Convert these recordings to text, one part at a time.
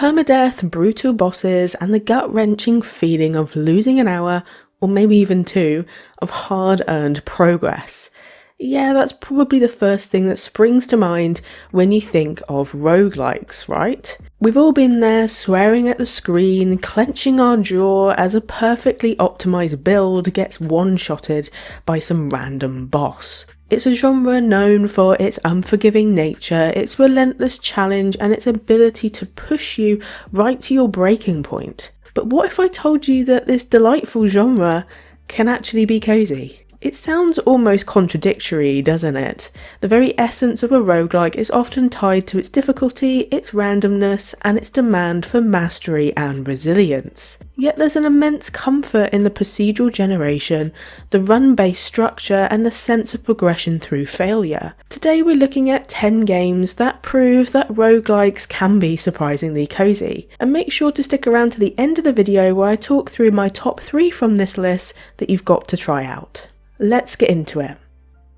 Permadeath, brutal bosses, and the gut-wrenching feeling of losing an hour, or maybe even two, of hard-earned progress. Yeah, that's probably the first thing that springs to mind when you think of roguelikes, right? We've all been there, swearing at the screen, clenching our jaw as a perfectly optimised build gets one-shotted by some random boss. It's a genre known for its unforgiving nature, its relentless challenge, and its ability to push you right to your breaking point. But what if I told you that this delightful genre can actually be cozy? It sounds almost contradictory, doesn't it? The very essence of a roguelike is often tied to its difficulty, its randomness, and its demand for mastery and resilience. Yet there's an immense comfort in the procedural generation, the run-based structure, and the sense of progression through failure. Today we're looking at 10 games that prove that roguelikes can be surprisingly cozy. And make sure to stick around to the end of the video where I talk through my top 3 from this list that you've got to try out. Let's get into it.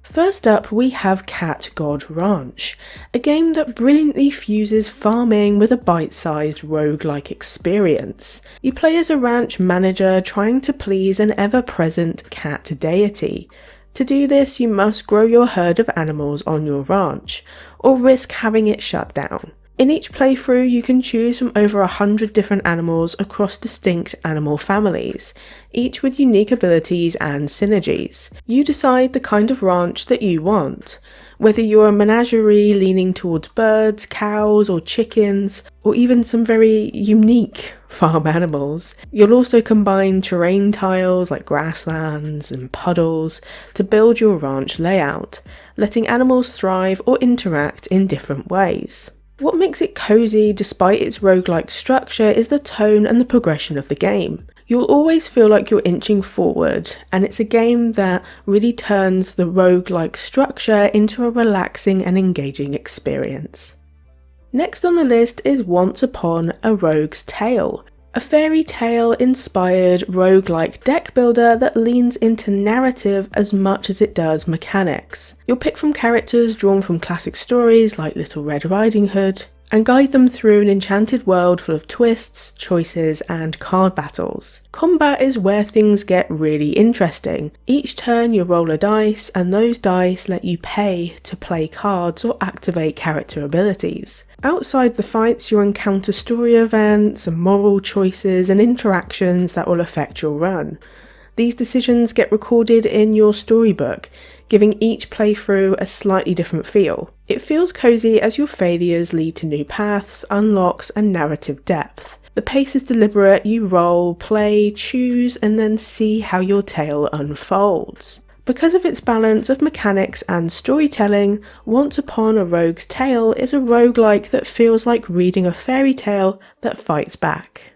First up, we have Cat God Ranch, a game that brilliantly fuses farming with a bite-sized roguelike experience. You play as a ranch manager trying to please an ever-present cat deity. To do this, you must grow your herd of animals on your ranch, or risk having it shut down. In each playthrough, you can choose from over 100 different animals across distinct animal families, each with unique abilities and synergies. You decide the kind of ranch that you want, whether you're a menagerie leaning towards birds, cows, or chickens, or even some very unique farm animals. You'll also combine terrain tiles like grasslands and puddles to build your ranch layout, letting animals thrive or interact in different ways. What makes it cozy despite its roguelike structure is the tone and the progression of the game. You'll always feel like you're inching forward, and it's a game that really turns the roguelike structure into a relaxing and engaging experience. Next on the list is Once Upon a Rogue's Tale, a fairy tale inspired roguelike deck builder that leans into narrative as much as it does mechanics. You'll pick from characters drawn from classic stories like Little Red Riding Hood, and guide them through an enchanted world full of twists, choices, and card battles. Combat is where things get really interesting. Each turn you roll a dice, and those dice let you pay to play cards or activate character abilities. Outside the fights, you'll encounter story events and moral choices and interactions that will affect your run. These decisions get recorded in your storybook, giving each playthrough a slightly different feel. It feels cozy as your failures lead to new paths, unlocks, and narrative depth. The pace is deliberate, you roll, play, choose, and then see how your tale unfolds. Because of its balance of mechanics and storytelling, Once Upon a Rogue's Tale is a roguelike that feels like reading a fairy tale that fights back.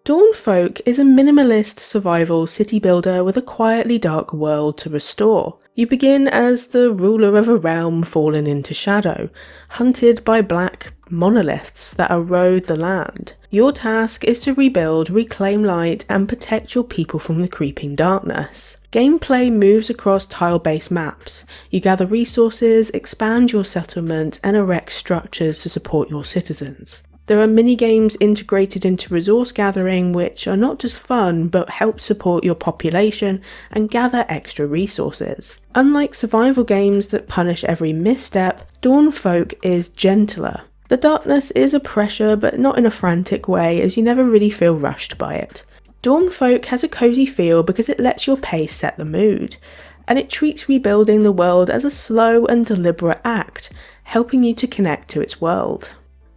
Dawnfolk is a minimalist survival city builder with a quietly dark world to restore. You begin as the ruler of a realm fallen into shadow, hunted by black monoliths that erode the land. Your task is to rebuild, reclaim light, and protect your people from the creeping darkness. Gameplay moves across tile-based maps. You gather resources, expand your settlement, and erect structures to support your citizens. There are mini-games integrated into resource gathering which are not just fun but help support your population and gather extra resources. Unlike survival games that punish every misstep, Dawnfolk is gentler. The darkness is a pressure but not in a frantic way, as you never really feel rushed by it. Dawnfolk has a cozy feel because it lets your pace set the mood, and it treats rebuilding the world as a slow and deliberate act, helping you to connect to its world.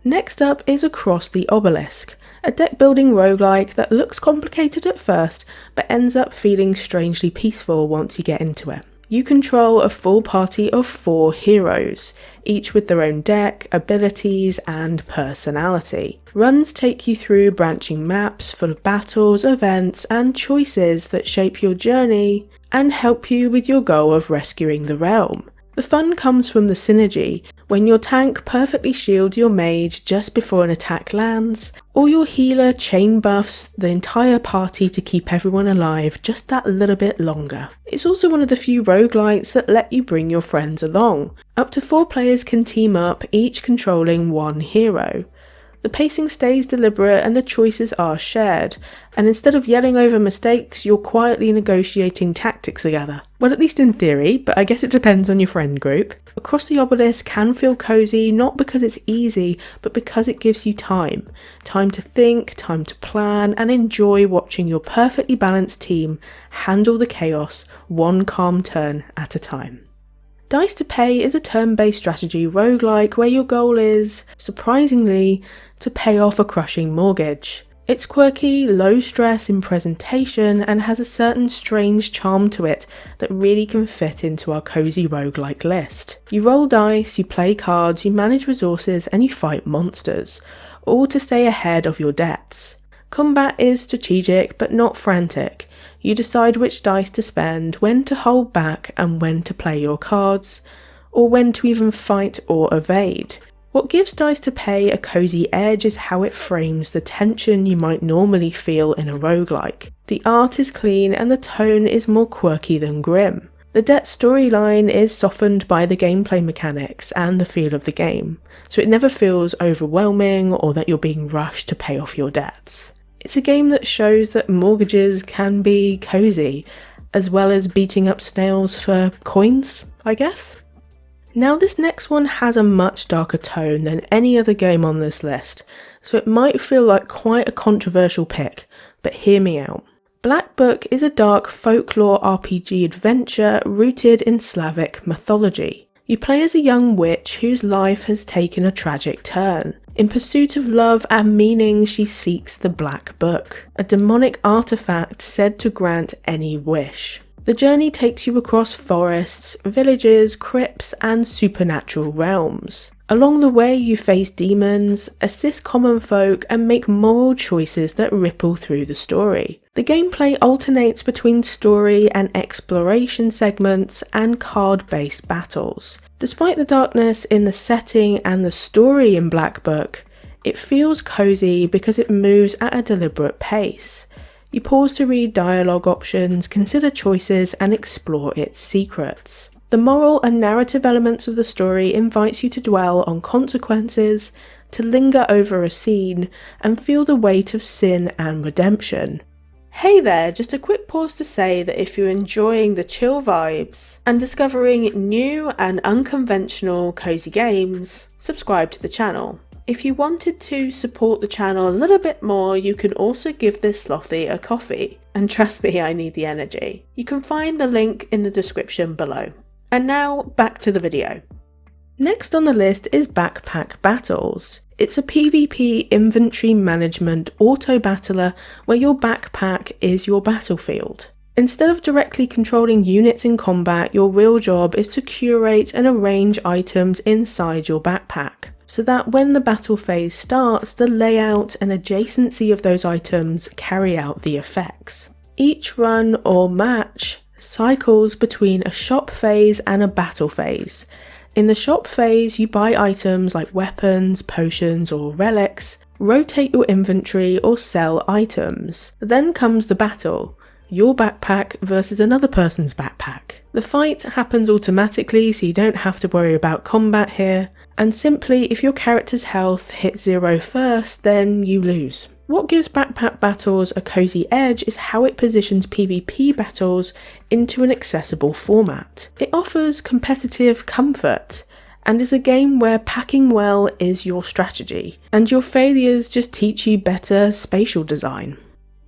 Next up is Across the Obelisk, a deck-building roguelike that looks complicated at first, but ends up feeling strangely peaceful once you get into it. You control a full party of 4 heroes, each with their own deck, abilities, and personality. Runs take you through branching maps full of battles, events, and choices that shape your journey and help you with your goal of rescuing the realm. The fun comes from the synergy, when your tank perfectly shields your mage just before an attack lands, or your healer chain buffs the entire party to keep everyone alive just that little bit longer. It's also one of the few roguelikes that let you bring your friends along. Up to 4 players can team up, each controlling one hero. The pacing stays deliberate and the choices are shared, and instead of yelling over mistakes, you're quietly negotiating tactics together. Well, at least in theory, but I guess it depends on your friend group. Across the Obelisk can feel cozy, not because it's easy, but because it gives you time. Time to think, time to plan, and enjoy watching your perfectly balanced team handle the chaos one calm turn at a time. Dice to Pay is a turn-based strategy roguelike where your goal is, surprisingly, to pay off a crushing mortgage. It's quirky, low stress in presentation, and has a certain strange charm to it that really can fit into our cozy roguelike list. You roll dice, you play cards, you manage resources, and you fight monsters, all to stay ahead of your debts. Combat is strategic but not frantic. You decide which dice to spend, when to hold back and when to play your cards, or when to even fight or evade. What gives Dice to Pay a cozy edge is how it frames the tension you might normally feel in a roguelike. The art is clean and the tone is more quirky than grim. The debt storyline is softened by the gameplay mechanics and the feel of the game, so it never feels overwhelming or that you're being rushed to pay off your debts. It's a game that shows that mortgages can be cozy, as well as beating up snails for coins, I guess. Now this next one has a much darker tone than any other game on this list, so it might feel like quite a controversial pick, but hear me out. Black Book is a dark folklore RPG adventure rooted in Slavic mythology. You play as a young witch whose life has taken a tragic turn. In pursuit of love and meaning, she seeks the Black Book, a demonic artifact said to grant any wish. The journey takes you across forests, villages, crypts, and supernatural realms. Along the way, you face demons, assist common folk, and make moral choices that ripple through the story. The gameplay alternates between story and exploration segments and card-based battles. Despite the darkness in the setting and the story in Black Book, it feels cozy because it moves at a deliberate pace. You pause to read dialogue options, consider choices, and explore its secrets. The moral and narrative elements of the story invites you to dwell on consequences, to linger over a scene, and feel the weight of sin and redemption. Hey there, just a quick pause to say that if you're enjoying the chill vibes and discovering new and unconventional cozy games, subscribe to the channel. If you wanted to support the channel a little bit more, you can also give this Slothee a coffee. And trust me, I need the energy. You can find the link in the description below. And now, back to the video. Next on the list is Backpack Battles. It's a PvP inventory management auto-battler where your backpack is your battlefield. Instead of directly controlling units in combat, your real job is to curate and arrange items inside your backpack, so that when the battle phase starts, the layout and adjacency of those items carry out the effects. Each run or match cycles between a shop phase and a battle phase. In the shop phase, you buy items like weapons, potions, or relics, rotate your inventory, or sell items. Then comes the battle. Your backpack versus another person's backpack. The fight happens automatically, so you don't have to worry about combat here, and simply if your character's health hits 0 first, then you lose. What gives Backpack Battles a cozy edge is how it positions PvP battles into an accessible format. It offers competitive comfort, and is a game where packing well is your strategy, and your failures just teach you better spatial design.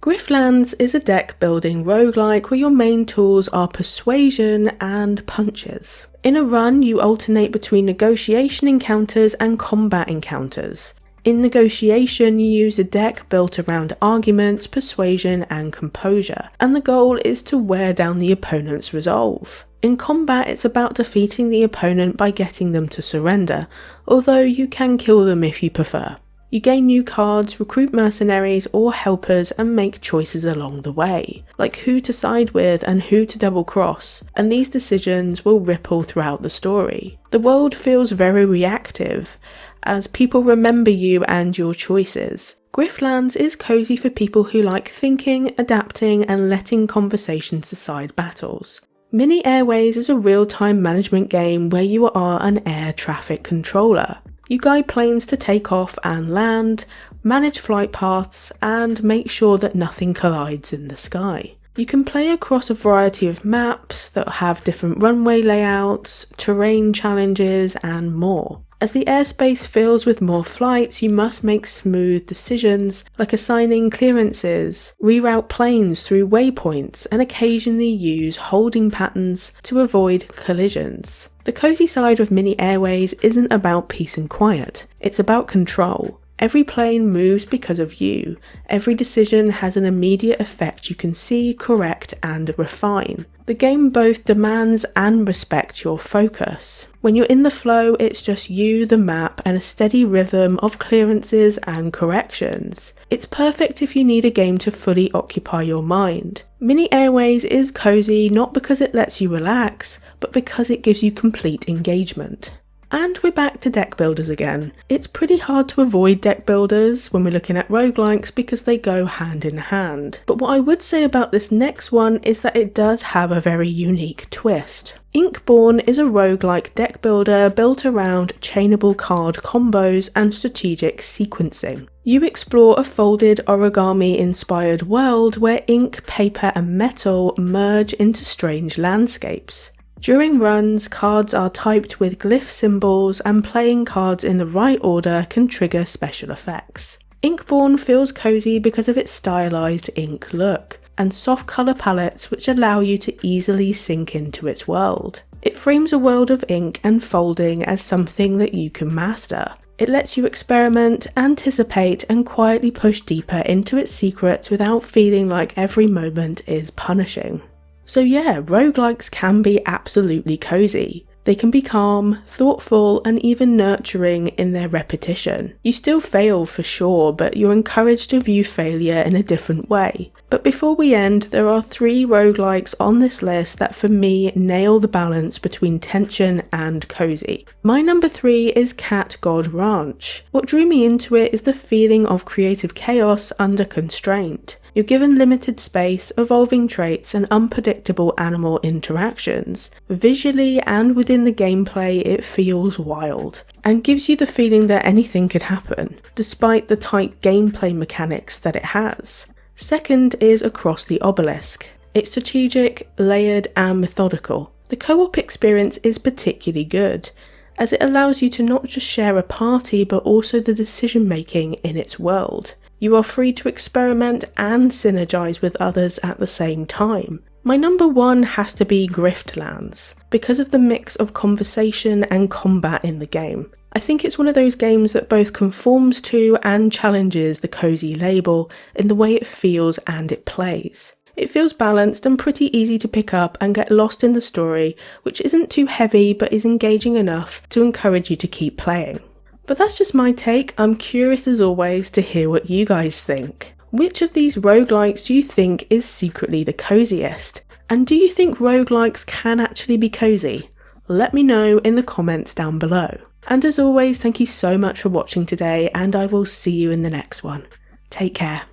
Griftlands is a deck building roguelike where your main tools are persuasion and punches. In a run, you alternate between negotiation encounters and combat encounters. In negotiation, you use a deck built around arguments, persuasion, and composure, and the goal is to wear down the opponent's resolve. In combat, it's about defeating the opponent by getting them to surrender, although you can kill them if you prefer. You gain new cards, recruit mercenaries or helpers, and make choices along the way, like who to side with and who to double cross, and these decisions will ripple throughout the story. The world feels very reactive, as people remember you and your choices. Griftlands is cozy for people who like thinking, adapting, and letting conversations decide battles. Mini Airways is a real-time management game where you are an air traffic controller. You guide planes to take off and land, manage flight paths, and make sure that nothing collides in the sky. You can play across a variety of maps that have different runway layouts, terrain challenges, and more. As the airspace fills with more flights, you must make smooth decisions like assigning clearances, reroute planes through waypoints, and occasionally use holding patterns to avoid collisions. The cozy side of Mini Airways isn't about peace and quiet, it's about control. Every plane moves because of you. Every decision has an immediate effect you can see, correct, and refine. The game both demands and respects your focus. When you're in the flow, it's just you, the map, and a steady rhythm of clearances and corrections. It's perfect if you need a game to fully occupy your mind. Mini Airways is cozy not because it lets you relax, but because it gives you complete engagement. And we're back to deck builders again. It's pretty hard to avoid deck builders when we're looking at roguelikes because they go hand in hand. But what I would say about this next one is that it does have a very unique twist. Inkborn is a roguelike deck builder built around chainable card combos and strategic sequencing. You explore a folded origami-inspired world where ink, paper and metal merge into strange landscapes. During runs, cards are typed with glyph symbols, and playing cards in the right order can trigger special effects. Inkborn feels cozy because of its stylized ink look and soft colour palettes which allow you to easily sink into its world. It frames a world of ink and folding as something that you can master. It lets you experiment, anticipate, and quietly push deeper into its secrets without feeling like every moment is punishing. So yeah, roguelikes can be absolutely cozy. They can be calm, thoughtful, and even nurturing in their repetition. You still fail for sure, but you're encouraged to view failure in a different way. But before we end, there are 3 roguelikes on this list that for me nail the balance between tension and cozy. My number 3 is Cat God Ranch. What drew me into it is the feeling of creative chaos under constraint. You're given limited space, evolving traits, and unpredictable animal interactions. Visually and within the gameplay, it feels wild, and gives you the feeling that anything could happen, despite the tight gameplay mechanics that it has. Second is Across the Obelisk. It's strategic, layered, and methodical. The co-op experience is particularly good, as it allows you to not just share a party, but also the decision making in its world. You are free to experiment and synergize with others at the same time. My number 1 has to be Griftlands, because of the mix of conversation and combat in the game. I think it's one of those games that both conforms to and challenges the cozy label in the way it feels and it plays. It feels balanced and pretty easy to pick up and get lost in the story, which isn't too heavy but is engaging enough to encourage you to keep playing. But that's just my take. I'm curious as always to hear what you guys think. Which of these roguelikes do you think is secretly the coziest? And do you think roguelikes can actually be cozy? Let me know in the comments down below. And as always, thank you so much for watching today, and I will see you in the next one. Take care.